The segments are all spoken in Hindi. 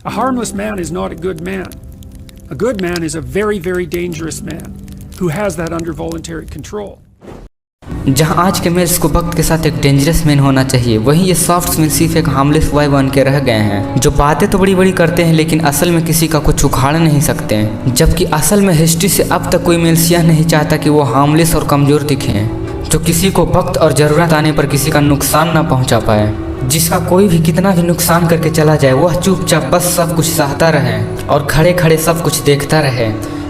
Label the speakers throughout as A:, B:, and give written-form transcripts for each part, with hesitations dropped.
A: A harmless man is not a good man. A good man is a very, very dangerous man who has that under voluntary control.
B: जहां आज के मेल्स को वक्त के साथ एक डेंजरस मैन होना चाहिए, वहीं ये सॉफ्ट मेल सिर्फ एक हार्मलेस बॉय बन के रह गए हैं, जो बातें तो बड़ी बड़ी करते हैं लेकिन असल में किसी का कुछ उखाड़ नहीं सकते हैं। जबकि असल में हिस्ट्री से अब तक कोई मेल्स यह नहीं चाहता कि वो हार्मलेस और कमज़ोर दिखें, जो किसी को वक्त और ज़रूरत आने पर किसी का नुकसान ना पहुँचा पाए, जिसका कोई भी कितना भी नुकसान करके चला जाए वह चुपचाप बस सब कुछ सहता रहे और खड़े खड़े सब कुछ देखता रहे।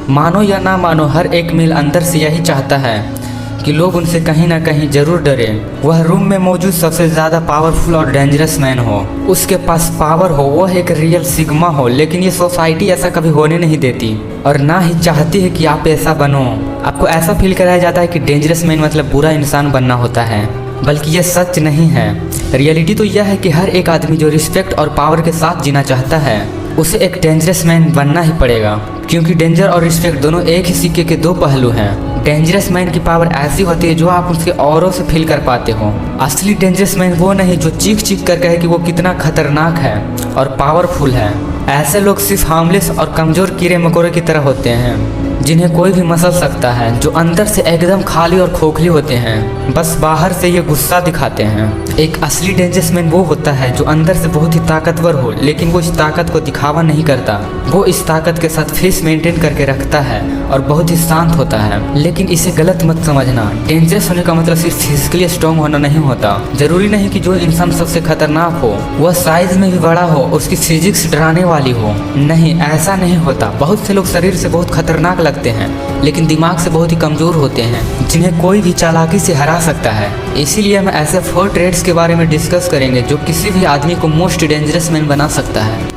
B: मानो या ना मानो, हर एक मेल अंदर से यही चाहता है कि लोग उनसे कहीं ना कहीं जरूर डरें। वह रूम में मौजूद सबसे ज़्यादा पावरफुल और डेंजरस मैन हो, उसके पास पावर हो, वह एक रियल सिग्मा हो, लेकिन ये सोसाइटी ऐसा कभी होने नहीं देती और ना ही चाहती है कि आप ऐसा बनो। आपको ऐसा फील कराया जाता है कि डेंजरस मैन मतलब बुरा इंसान बनना होता है, बल्कि यह सच नहीं है। रियलिटी तो यह है कि हर एक आदमी जो रिस्पेक्ट और पावर के साथ जीना चाहता है उसे एक डेंजरस मैन बनना ही पड़ेगा, क्योंकि डेंजर और रिस्पेक्ट दोनों एक ही सिक्के के दो पहलू हैं। डेंजरस मैन की पावर ऐसी होती है जो आप उसके औरों से फील कर पाते हो। असली डेंजरस मैन वो नहीं जो चीख चीख कर कहे कि वो कितना खतरनाक है और पावरफुल है। ऐसे लोग सिर्फ हार्मलेस और कमज़ोर कीड़े मकोड़े की तरह होते हैं, जिन्हें कोई भी मसल सकता है, जो अंदर से एकदम खाली और खोखली होते हैं, बस बाहर से ये गुस्सा दिखाते हैं। एक असली डेंजरस मैन वो होता है जो अंदर से बहुत ही ताकतवर हो, लेकिन वो इस ताकत को दिखावा नहीं करता। वो इस ताकत के साथ फेस मेंटेन करके रखता है और बहुत ही शांत होता है। लेकिन इसे गलत मत समझना, डेंजरस होने का मतलब सिर्फ फिजिकली स्ट्रॉन्ग होना नहीं होता। जरूरी नहीं कि जो इंसान सबसे खतरनाक हो वह साइज में भी बड़ा हो, उसकी फिजिक्स डराने वाली हो। नहीं, ऐसा नहीं होता। बहुत से लोग शरीर से बहुत खतरनाक लगते हैं लेकिन दिमाग से बहुत ही कमज़ोर होते हैं, जिन्हें कोई भी चालाकी से हरा सकता है। इसीलिए हम ऐसे 4 ट्रेड्स के बारे में डिस्कस करेंगे जो किसी भी आदमी को मोस्ट डेंजरस मैन बना सकता है।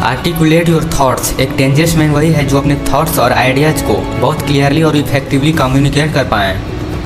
B: Articulate your thoughts. एक डेंजरस मैन वही है जो अपने थॉट्स और आइडियाज़ को बहुत क्लियरली और इफेक्टिवली कम्युनिकेट कर पाएँ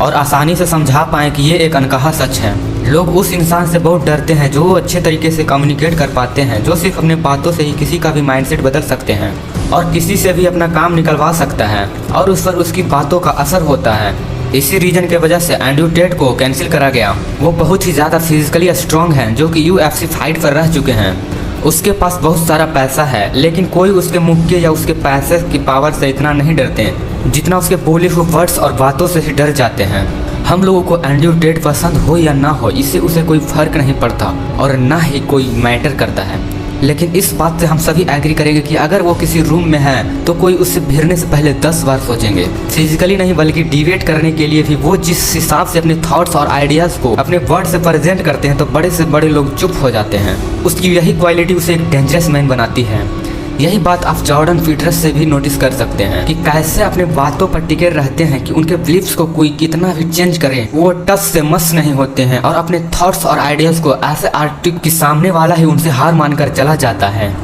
B: और आसानी से समझा पाएँ कि ये एक अनकहा सच है। लोग उस इंसान से बहुत डरते हैं जो अच्छे तरीके से कम्युनिकेट कर पाते हैं, जो सिर्फ अपने बातों से ही किसी का भी माइंडसेट बदल सकते हैं और किसी से भी अपना काम निकलवा सकता है और उस पर उसकी बातों का असर होता है। इसी रीजन के वजह से एंड्रयू टेट को कैंसिल करा गया। वो बहुत ही ज़्यादा फिजिकली स्ट्रॉन्ग हैं, जो कि UFC फाइट पर रह चुके हैं। उसके पास बहुत सारा पैसा है, लेकिन कोई उसके मुक्के या उसके पैसे की पावर से इतना नहीं डरते जितना उसके बोले हुए वर्ड्स और बातों से ही डर जाते हैं। हम लोगों को एंड्रयू टेट पसंद हो या ना हो, इससे उसे कोई फर्क नहीं पड़ता और ना ही कोई मैटर करता है। लेकिन इस बात से हम सभी एग्री करेंगे कि अगर वो किसी रूम में है तो कोई उससे भिड़ने से पहले 10 बार सोचेंगे। फिजिकली नहीं बल्कि डिबेट करने के लिए भी वो जिस हिसाब से अपने थॉट्स और आइडियाज़ को अपने वर्ड से प्रेजेंट करते हैं तो बड़े से बड़े लोग चुप हो जाते हैं। उसकी यही क्वालिटी उसे एक डेंजरस मैन बनाती है। यही बात आप जॉर्डन पीटरसन से भी नोटिस कर सकते हैं कि कैसे अपने बातों पर टिके रहते हैं कि उनके बिलीफ्स को कोई कितना भी चेंज करे वो टच से मस नहीं होते हैं और अपने थॉट्स और आइडियाज़ को ऐसे आर्टिक के सामने वाला ही उनसे हार मानकर चला जाता है।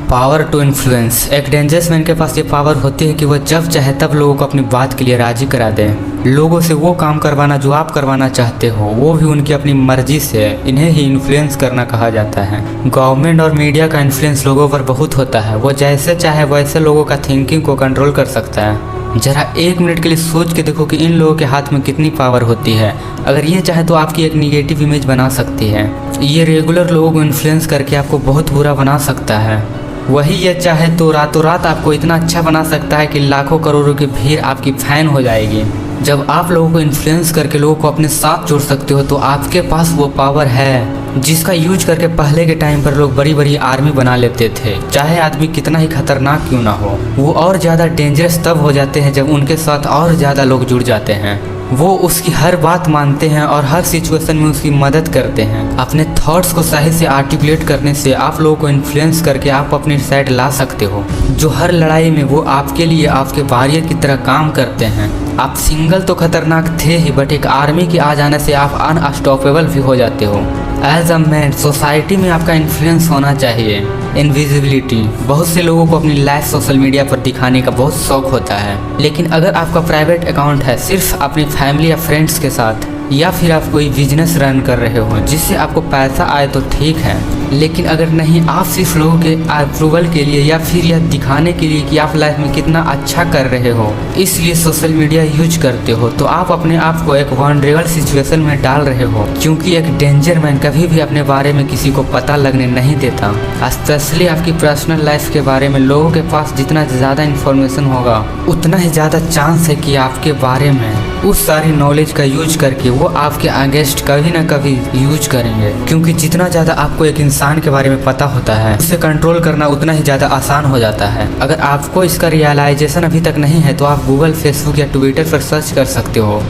B: Power to influence. एक डेंजरस मैन के पास ये पावर होती है कि वह जब चाहे तब लोगों को अपनी बात के लिए राजी करा दे। लोगों से वो काम करवाना जो आप करवाना चाहते हो, वो भी उनकी अपनी मर्जी से। इन्हें ही इन्फ्लुएंस करना कहा जाता है। गवर्नमेंट और मीडिया का इन्फ्लुएंस लोगों पर बहुत होता है। वो जैसे चाहे वैसे लोगों का थिंकिंग को कंट्रोल कर सकता है। जरा 1 मिनट के लिए सोच के देखो कि इन लोगों के हाथ में कितनी पावर होती है। अगर ये चाहे तो आपकी एक निगेटिव इमेज बना सकती है। ये रेगुलर लोगों को इन्फ्लुएंस करके आपको बहुत बुरा बना सकता है। वही ये चाहे तो रातों रात आपको इतना अच्छा बना सकता है कि लाखों करोड़ों की भीड़ आपकी फैन हो जाएगी। जब आप लोगों को इन्फ्लुएंस करके लोगों को अपने साथ जोड़ सकते हो तो आपके पास वो पावर है जिसका यूज करके पहले के टाइम पर लोग बड़ी बड़ी आर्मी बना लेते थे। चाहे आदमी कितना ही खतरनाक क्यों ना हो, वो और ज़्यादा डेंजरस तब हो जाते हैं जब उनके साथ और ज़्यादा लोग जुड़ जाते हैं। वो उसकी हर बात मानते हैं और हर सिचुएशन में उसकी मदद करते हैं। अपने थॉट्स को सही से आर्टिकुलेट करने से आप लोगों को इन्फ्लुएंस करके आप अपनी साइड ला सकते हो, जो हर लड़ाई में वो आपके लिए आपके वॉरियर की तरह काम करते हैं। आप सिंगल तो खतरनाक थे ही, बट एक आर्मी के आ जाने से आप अनस्टॉपेबल भी हो जाते हो। एज अ मैन सोसाइटी में आपका इन्फ्लुएंस होना चाहिए। इनविजिबिलिटी। बहुत से लोगों को अपनी लाइफ सोशल मीडिया पर दिखाने का बहुत शौक होता है, लेकिन अगर आपका प्राइवेट अकाउंट है सिर्फ अपनी फैमिली या फ्रेंड्स के साथ, या फिर आप कोई बिजनेस रन कर रहे हो जिससे आपको पैसा आए तो ठीक है, लेकिन अगर नहीं, आप सिर्फ लोगों के अप्रूवल के लिए या फिर यह दिखाने के लिए कि आप लाइफ में कितना अच्छा कर रहे हो इसलिए सोशल मीडिया यूज करते हो, तो आप अपने आप को एक वनरेबल सिचुएशन में डाल रहे हो। क्योंकि एक डेंजर मैन कभी भी अपने बारे में किसी को पता लगने नहीं देता। स्पेशली आपकी पर्सनल लाइफ के बारे में लोगों के पास जितना ज़्यादा इन्फॉर्मेशन होगा उतना ही ज़्यादा चांस है कि आपके बारे में उस सारी नॉलेज का यूज करके वो आपके अगेंस्ट कभी ना कभी यूज करेंगे। क्योंकि जितना ज़्यादा आपको एक इंसान के बारे में पता होता है उसे कंट्रोल करना उतना ही ज़्यादा आसान हो जाता है। अगर आपको इसका रियलाइजेशन अभी तक नहीं है तो आप गूगल, फेसबुक या ट्विटर पर सर्च कर सकते हो।